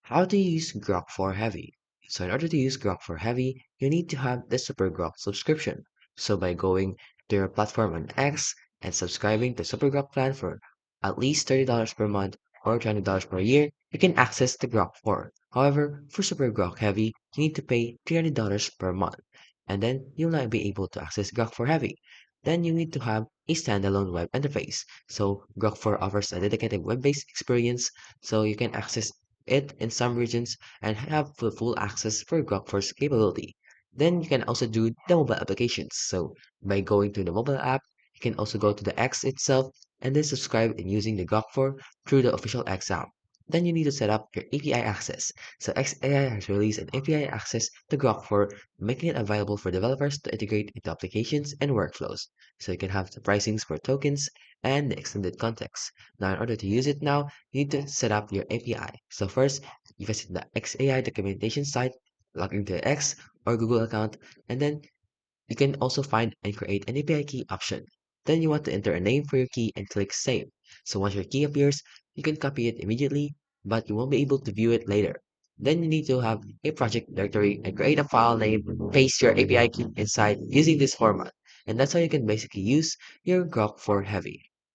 How to use Grok for Heavy. So in order to use Grok for Heavy, you need to have the Super Grok subscription. So by going to your platform on X and subscribing to Super Grok plan for at least $30 per month or $20 per year, you can access the Grok 4. However, for Super Grok Heavy, you need to pay $300 per month, and then you'll not be able to access Grok for Heavy. Then you need to have a standalone web interface. So Grok 4 offers a dedicated web-based experience, so you can access it in some regions and have full access for Grok 4's capability. Then you can also do the mobile applications. So by going to the mobile app, you can also go to the X itself and then subscribe and using the Grok 4 through the official X app. Then you need to set up your API access. So XAI has released an API access to Grok 4, making it available for developers to integrate into applications and workflows. So you can have the pricings for tokens and the extended context. Now, in order to use it now, you need to set up your API. So first, you visit the XAI documentation site, log into your X or Google account, and then you can also find and create an API key option. Then you want to enter a name for your key and click Save. So once your key appears, you can copy it immediately, but you won't be able to view it later. Then you need to have a project directory and create a file name, paste your API key inside using this format. And that's how you can basically use your Grok for Heavy.